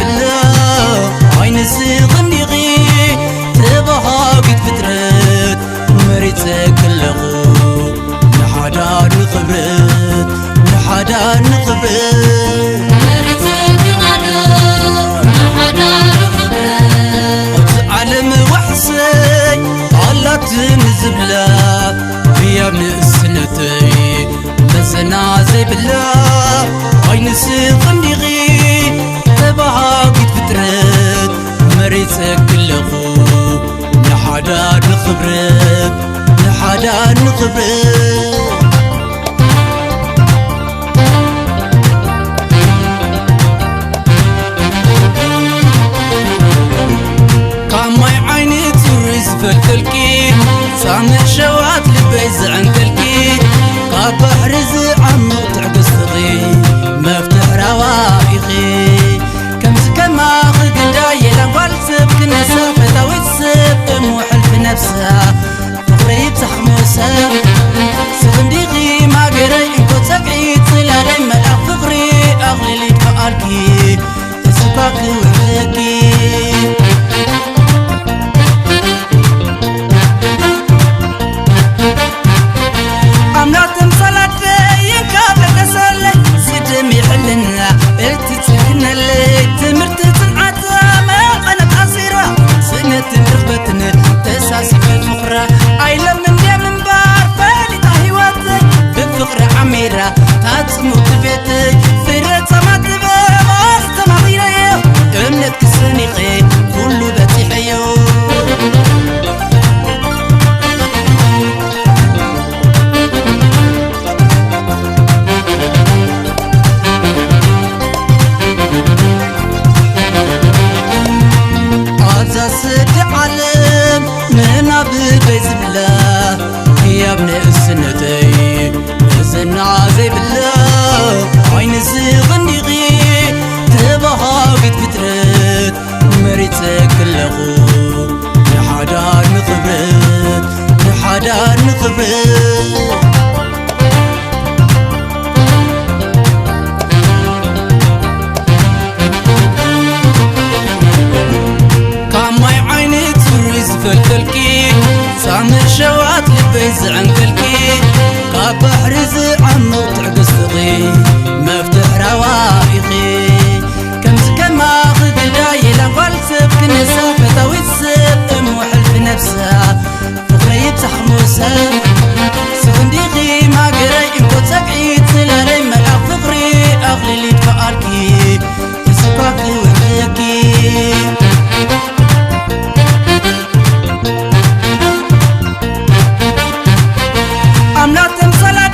بالله عين السغنيغي تبهاقت فترت مريتك اللغو نحدا نخبرت نحدا نخبرت مريتك اللغو نحدا نخبرت عالم وحسي طالت نزبلا يا ابن السنتي لسنا زي بالله عين السغنيغي تبهاقت فترت مريتك اللغو نحدا نخبرت نحدا نخبرت كاماي عيني توريز فلفلكي سامع شوات لبيز عنتلكي قاب بحر زعمق تعقص تغي مفتح روائخي كمز كما خداي لنقال سبك نسافة وتسب موحل في نفسها تغريب تحموسها سغنديغي ما قري انكو تقعيد سلالي ملأ فقري اغلي اللي تفعلكي تسباك وحلكي يا ابن السنتي زنا زي بالله عين السغنيغي تبهاقت فترت مريتك اللغو نحدا نخبرت نحدا نخبرت كاماي عيني توريز فلفلكي سامع شوات لبيز عنكلكي قاب بحر زعمق تعقص تغي مفتح روائخي كمز كما خداي لنقال سبك نسافة وتسب موحل في نفسها فقريب تحموسها سغنديغي ما قري انكو تقعيد سلالي ملأ فقري اغلي اللي تفعلكي تسباك وحلكي I'm not them salad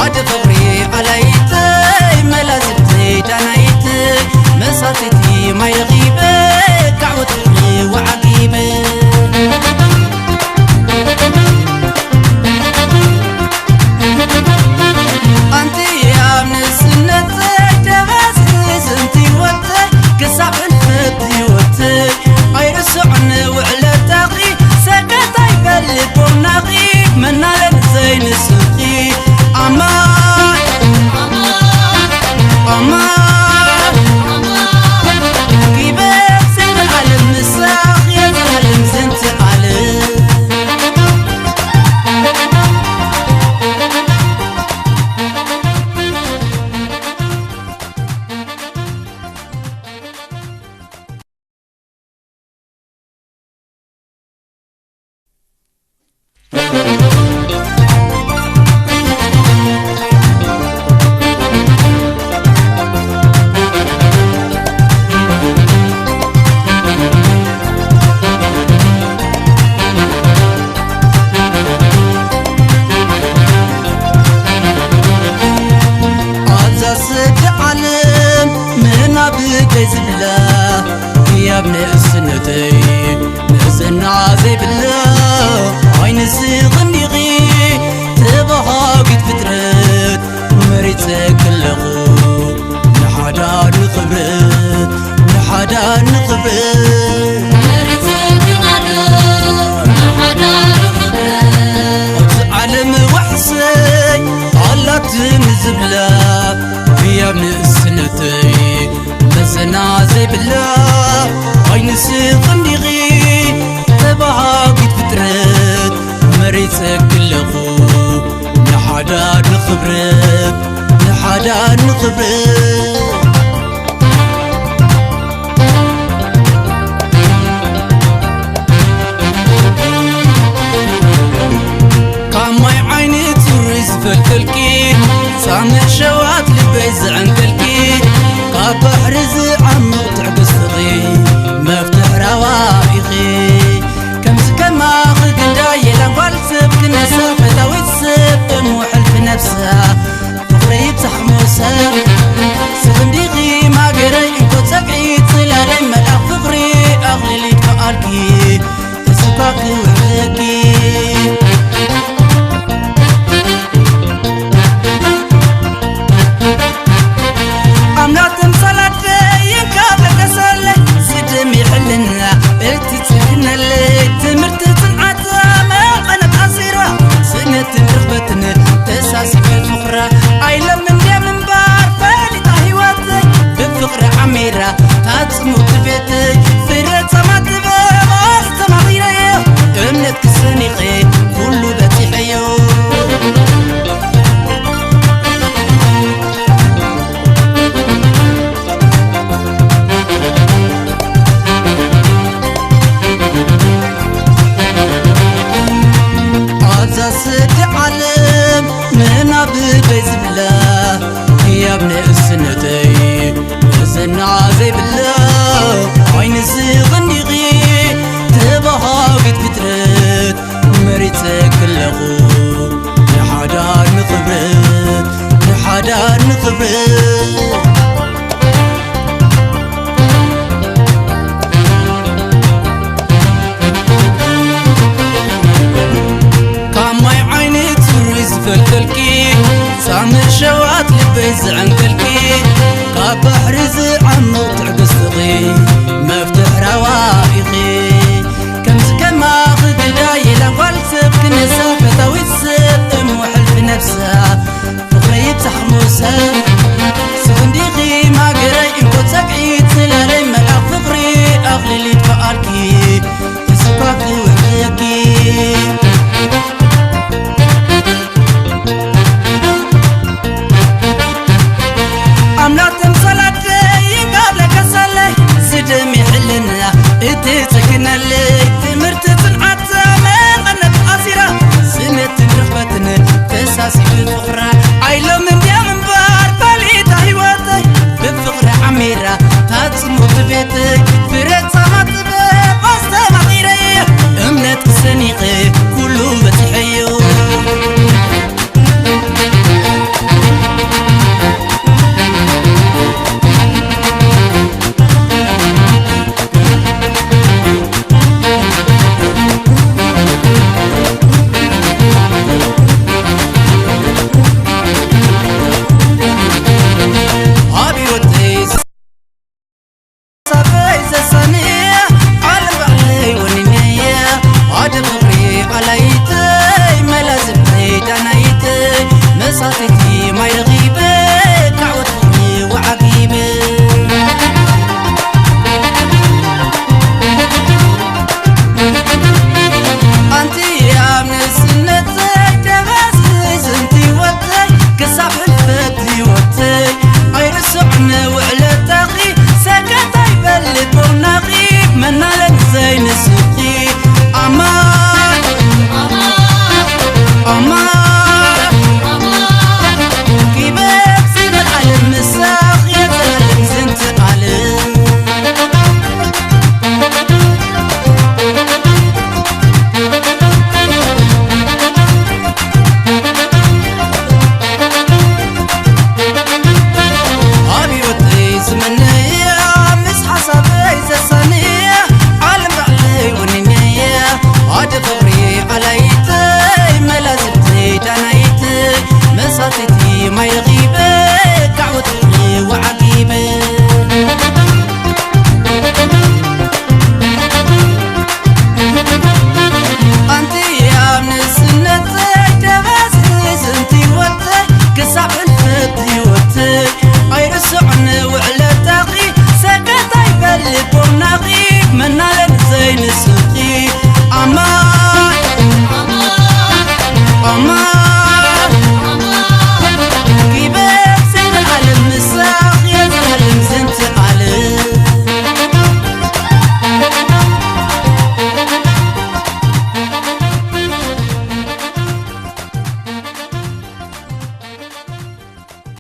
عاد فقري عليتي ملازمتي دنايتي مساتتي ما يغيبه دعوة فقري وعقيبه أنتي يا من السنة دباسي سنتي وتي قصاب الفتي وتي أيرسعني وعلى تاقي سكت يبلد وناقي من على زين السقي أمان أمان كيبك سن العلم الساق يا العلم زنت علم يا ابن السنتي نزلنا زي بالله عين السيغني غي تبها قد فترت مريتك اللغو نحدا نخبرت نحدا نخبرت مريتك نادو نحدا نخبرت علم وحسي طلت نزبله يا ابن السنتي نزلنا زي بالله عين السيغني غي تبها قد فترت مريتك اللغو نحدا نخبرت نحدا نخبرت كاماي عيني توريز فلفلكي سامع شوات لبيز عنكلكي قاب حرز عمو تعقص تغي مفتح روائخي كمز كما خد دايلا والسب كنا سافة ويتسب موحل نفسها فقري بتحموسها سغنديغي ما قري انكو تقعيد سلالي ملأ فقري اغلي لي تقالكي تسباكي وحلكي أمناتم صلاتي ينكاب لكسالي سدمي حلنا التتكنا اللي تمرت تنعتا ما قنت أصيرة سنة رغبتنا تساسي في الفقرة أيلا من دي من بار فالي طاهيواتي بفقرة عميرة تاتسمو تبيتي فريت ما تبا غاست ما غيري امنت كساني غي كله باتي حيو علم من أبدي زبله يا ابن السنتي نزلنا زي بالله عين السيغني غي تبها قد فترت مريتك اللغو نحدا نخبرت نحدا نخبرت فلفلكي سامع شوات لبيز عنكلكي قاب حرز عمو تعقص تغي مفتح روائخي كمز كما خد دايلا والسب كنا سافة ويتسب موحل في نفسها فقري بتحموسها سغنديغي ما قري انكو تقعيد سلالي ملأ فقري اغلي لي تفقالكي تسباكي وحيكي أمناتم صلاتي ينقاب لك أصلي سدمي حلنا إتي سكنا اللي تمرت تنعتا من قنت أصيرة سنة رغبتنا تساسي في الفقرة عيلو من دي من بار بين